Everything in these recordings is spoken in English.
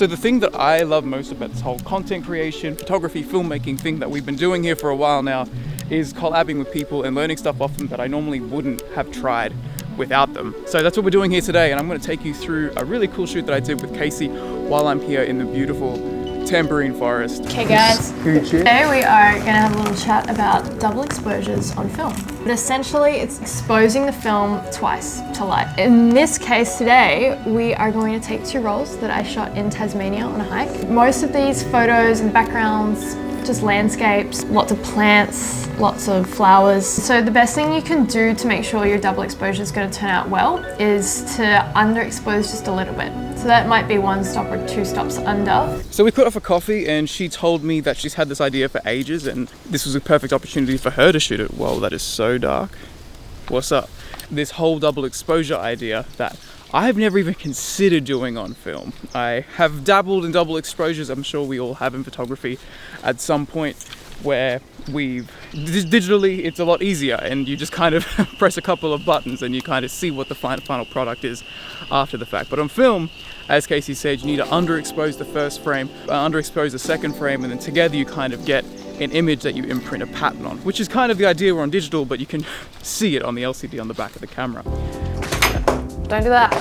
So the thing that I love most about this whole content creation, photography, filmmaking thing that we've been doing here for a while now is collabing with people and learning stuff off them that I normally wouldn't have tried without them. So that's what we're doing here today, and I'm going to take you through a really cool shoot that I did with Casey while I'm here in the beautiful Tambourine Forest. Okay guys, today we are going to have a little chat about double exposures on film. But essentially it's exposing the film twice to light. In this case today, we are going to take 2 rolls that I shot in Tasmania on a hike. Most of these photos and backgrounds, just landscapes, lots of plants, lots of flowers. So the best thing you can do to make sure your double exposure is going to turn out well is to underexpose just a little bit. So that might be 1 stop or 2 stops under. So we caught up for coffee and she told me that she's had this idea for ages and this was a perfect opportunity for her to shoot it. Whoa, that is so dark. What's up? This whole double exposure idea that I've never even considered doing on film. I have dabbled in double exposures, I'm sure we all have in photography at some point, where digitally it's a lot easier and you just kind of press a couple of buttons and you kind of see what the final product is after the fact. But on film, as Casey said, you need to underexpose the first frame, underexpose the second frame, and then together you kind of get an image that you imprint a pattern on, which is kind of the idea we're on digital, but you can see it on the LCD on the back of the camera. Don't do that.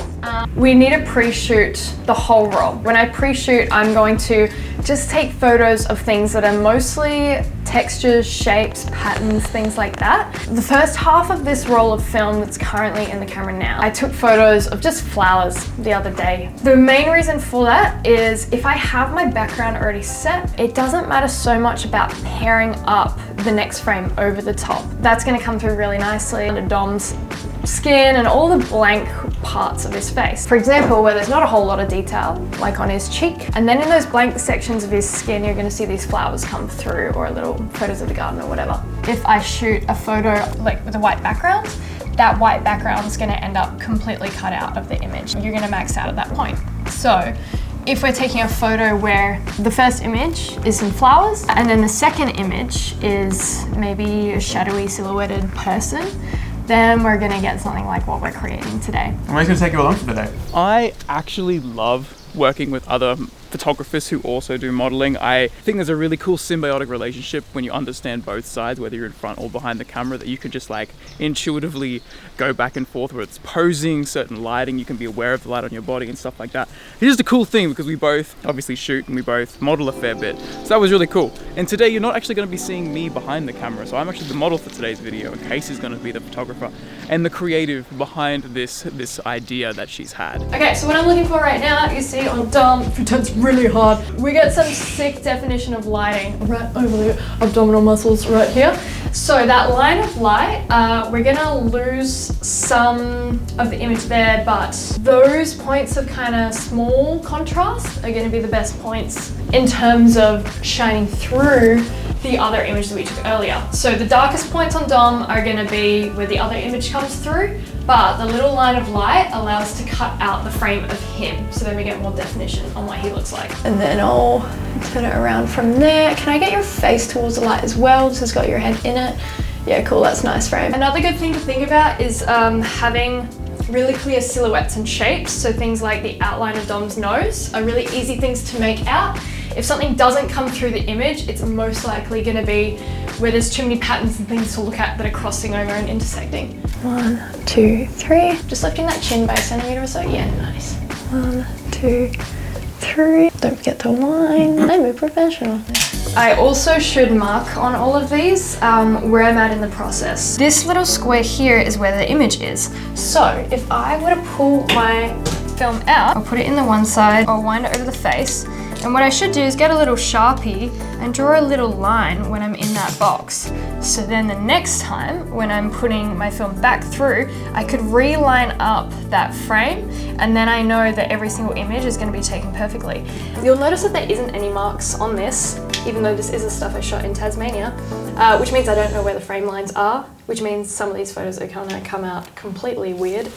We need to pre-shoot the whole roll. When I pre-shoot, I'm going to just take photos of things that are mostly textures, shapes, patterns, things like that. The first half of this roll of film that's currently in the camera now, I took photos of just flowers the other day. The main reason for that is if I have my background already set, it doesn't matter so much about pairing up the next frame over the top. That's going to come through really nicely under Dom's skin and all the blank parts of his face. For example, where there's not a whole lot of detail, like on his cheek, and then in those blank sections of his skin, you're going to see these flowers come through, or little photos of the garden or whatever. If I shoot a photo like with a white background, that white background is going to end up completely cut out of the image. You're going to max out at that point. So if we're taking a photo where the first image is some flowers and then the second image is maybe a shadowy silhouetted person, then we're gonna get something like what we're creating today. And where's gonna take you along for today? I actually love working with other photographers who also do modeling. I think there's a really cool symbiotic relationship when you understand both sides, whether you're in front or behind the camera, that you can just like intuitively go back and forth, where it's posing, certain lighting, you can be aware of the light on your body and stuff like that. It's just a cool thing because we both obviously shoot and we both model a fair bit. So that was really cool. And today you're not actually going to be seeing me behind the camera. So I'm actually the model for today's video and Casey's going to be the photographer and the creative behind this idea that she's had. Okay, so what I'm looking for right now, you see on Dom, pretends really hard. We get some sick definition of lighting right over the abdominal muscles right here. So that line of light, we're gonna lose some of the image there, but those points of kind of small contrast are gonna be the best points in terms of shining through the other image that we took earlier. So the darkest points on Dom are gonna be where the other image comes through, but the little line of light allows us to cut out the frame of him, so then we get more definition on what he looks like. And then I'll turn it around from there. Can I get your face towards the light as well, so it's got your head in it? Yeah, cool, that's a nice frame. Another good thing to think about is having really clear silhouettes and shapes, so things like the outline of Dom's nose are really easy things to make out. If something doesn't come through the image, it's most likely going to be where there's too many patterns and things to look at that are crossing over and intersecting. 1, 2, 3. Just lifting that chin by a centimeter or so. Yeah, nice. 1, 2, 3. Don't forget to whine. I'm a professional. I also should mark on all of these where I'm at in the process. This little square here is where the image is. So if I were to pull my film out, I'll put it in the one side, I'll wind it over the face. And what I should do is get a little Sharpie and draw a little line when I'm in that box. So then the next time when I'm putting my film back through, I could reline up that frame, and then I know that every single image is going to be taken perfectly. You'll notice that there isn't any marks on this, even though this is the stuff I shot in Tasmania, which means I don't know where the frame lines are, which means some of these photos are going to come out completely weird.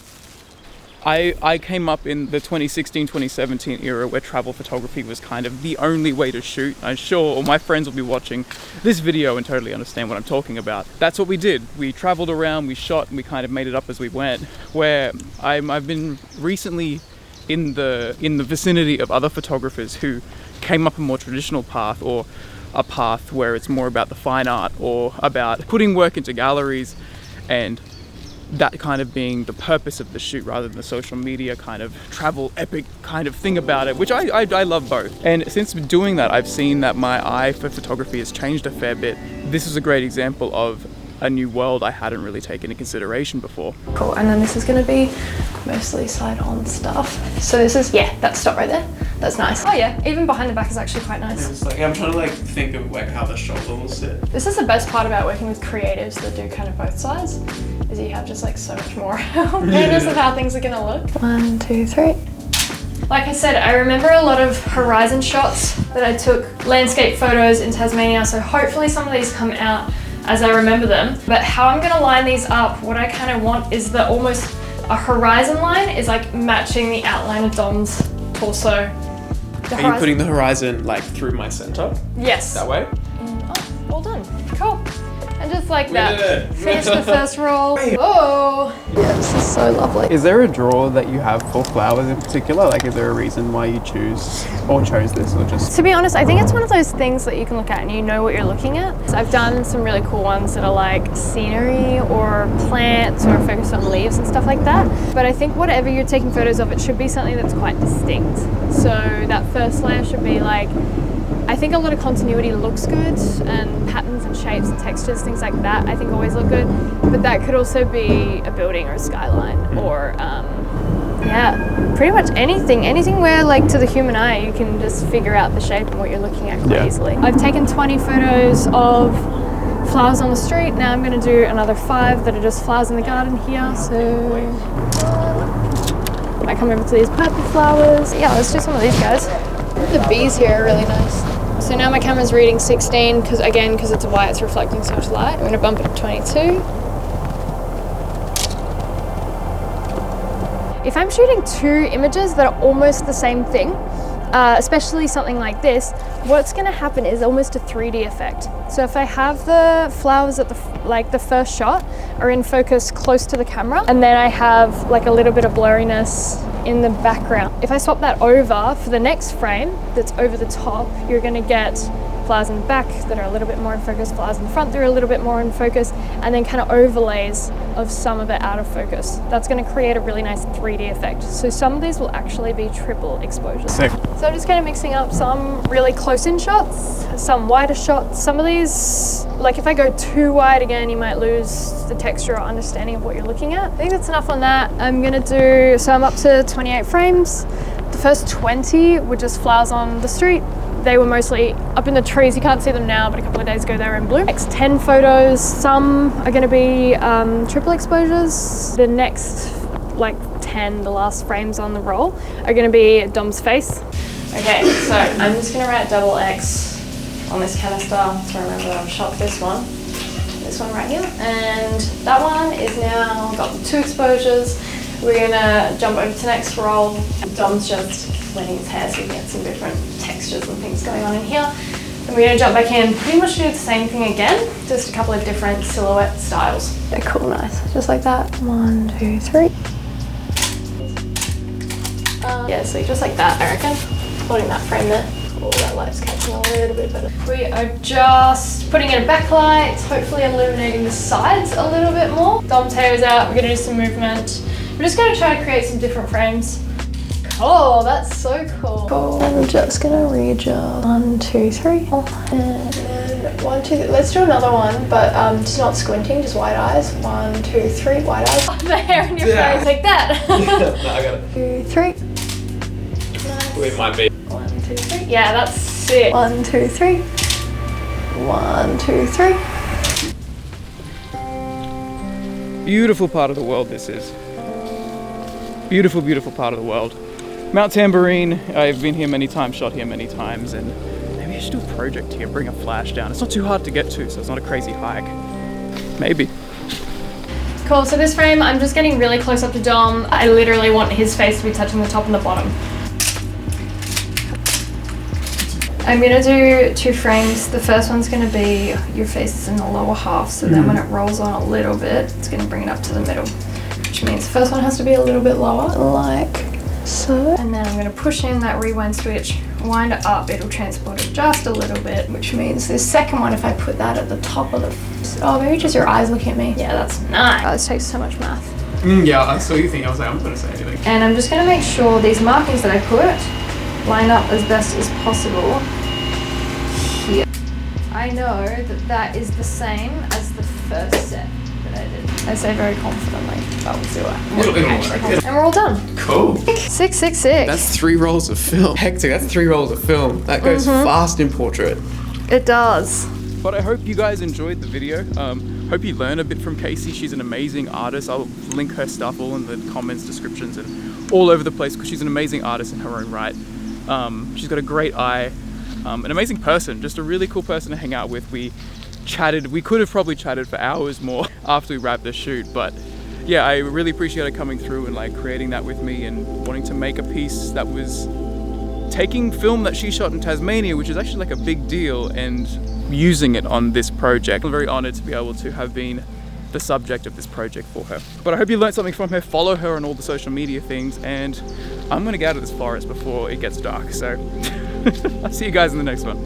I came up in the 2016-2017 era where travel photography was kind of the only way to shoot. I'm sure all my friends will be watching this video and totally understand what I'm talking about. That's what we did. We traveled around, we shot, and we kind of made it up as we went. Where I've been recently in the vicinity of other photographers who came up a more traditional path, or a path where it's more about the fine art or about putting work into galleries, and that kind of being the purpose of the shoot rather than the social media kind of travel epic kind of thing about it, which I love both. And since doing that, I've seen that my eye for photography has changed a fair bit. This is a great example of a new world I hadn't really taken into consideration before. Cool, and then this is gonna be mostly side on stuff. So this is, yeah, that stop right there. That's nice. Oh yeah, even behind the back is actually quite nice. It's like, I'm trying to like think of like how the shoulder will sit. This is the best part about working with creatives that do kind of both sides, is you have just like so much more awareness of how things are gonna look. 1, 2, 3. Like I said, I remember a lot of horizon shots that I took, landscape photos in Tasmania, so hopefully some of these come out as I remember them. But how I'm gonna line these up, what I kind of want is the almost a horizon line is like matching the outline of Dom's torso. Are you putting the horizon like through my center? Yes. That way? Oh, well done. Cool. And just like that, finish the first roll. Oh, yeah, this is so lovely. Is there a drawer that you have for flowers in particular? Like, is there a reason why you chose this, or just? To be honest, I think it's one of those things that you can look at and you know what you're looking at. So I've done some really cool ones that are like scenery or plants or focused on leaves and stuff like that. But I think whatever you're taking photos of, it should be something that's quite distinct. So that first layer should be like, I think a lot of continuity looks good, and patterns and shapes and textures, things like that, I think always look good. But that could also be a building or a skyline, or yeah, pretty much anything where like to the human eye you can just figure out the shape and what you're looking at quite easily. I've taken 20 photos of flowers on the street. Now I'm going to do another 5 that are just flowers in the garden here. So I come over to these purple flowers. Yeah, let's do some of these guys. The bees here are really nice. So now my camera's reading 16 because it's white, it's reflecting so much light. I'm going to bump it to 22. If I'm shooting 2 images that are almost the same thing, especially something like this, what's going to happen is almost a 3D effect. So if I have the flowers at the first shot are in focus close to the camera, and then I have like a little bit of blurriness in the background. If I swap that over for the next frame that's over the top, you're going to get flowers in the back that are a little bit more in focus, flowers in the front that are a little bit more in focus, and then kind of overlays of some of it out of focus. That's going to create a really nice 3D effect. So some of these will actually be triple exposures. Sick. So I'm just kind of mixing up some really close in shots, some wider shots. Some of these, like if I go too wide again, you might lose the texture or understanding of what you're looking at. I think that's enough on that. I'm I'm up to 28 frames. The first 20 were just flowers on the street. They were mostly up in the trees. You can't see them now, but a couple of days ago they were in bloom. Next 10 photos, some are going to be triple exposures. The next like 10, the last frames on the roll, are going to be Dom's face. Okay, so I'm just going to write double X on this canister to remember that I've shot this one right here, and that one is now got the 2 exposures. We're going to jump over to next roll. Dom's just letting his hair so you can get some different textures and things going on in here. And we're going to jump back in, pretty much do the same thing again, just a couple of different silhouette styles. Yeah, cool, nice. Just like that. 1, 2, 3. Yeah, so just like that, I reckon. Holding that frame there. Oh, that light's catching a little bit better. We are just putting in a backlight, hopefully illuminating the sides a little bit more. Dom's hair is out, we're going to do some movement. We're just going to try to create some different frames. Oh, that's so cool. Cool. I'm just gonna readjust. 1, 2, 3. And then 1, 2. Let's do another one, but just not squinting, just wide eyes. 1, 2, 3. Wide eyes. Oh, the hair in your face, like that. No, I got it. 2, 3. Nice. It might be. 1, 2, 3. Yeah, that's sick. 1, 2, 3. 1, 2, 3. Beautiful part of the world this is. Beautiful, beautiful part of the world. Mount Tambourine, I've been here many times, shot here many times, and maybe I should do a project here, bring a flash down. It's not too hard to get to, so it's not a crazy hike. Maybe. Cool, so this frame, I'm just getting really close up to Dom. I literally want his face to be touching the top and the bottom. I'm gonna do 2 frames. The first one's gonna be your face is in the lower half, so then when it rolls on a little bit, it's gonna bring it up to the middle. Which means the first one has to be a little bit lower, like So, and then I'm going to push in that rewind switch, wind it up, it'll transport it just a little bit, which means this second one, if I put that at the top of the, oh, maybe just your eyes looking at me. Yeah, that's nice. This takes so much math. Yeah, I saw you think. I was like, I'm not going to say anything. And I'm just going to make sure these markings that I put line up as best as possible here. I know that that is the same as the first set that I did. I say very confidently, but we'll see what. And we're all done. Cool. 666. That's 3 rolls of film. Hectic, that's 3 rolls of film. That goes fast in portrait. It does. But I hope you guys enjoyed the video. Hope you learn a bit from Casey. She's an amazing artist. I'll link her stuff all in the comments, descriptions, and all over the place because she's an amazing artist in her own right. She's got a great eye, an amazing person, just a really cool person to hang out with. We chatted, we could have probably chatted for hours more after we wrapped the shoot, but yeah, I really appreciate her coming through and like creating that with me and wanting to make a piece that was taking film that she shot in Tasmania, which is actually like a big deal, and using it on this project. I'm very honored to be able to have been the subject of this project for her. But I hope you learned something from her. Follow her on all the social media things, and I'm gonna get out of this forest before it gets dark, so I'll see you guys in the next one.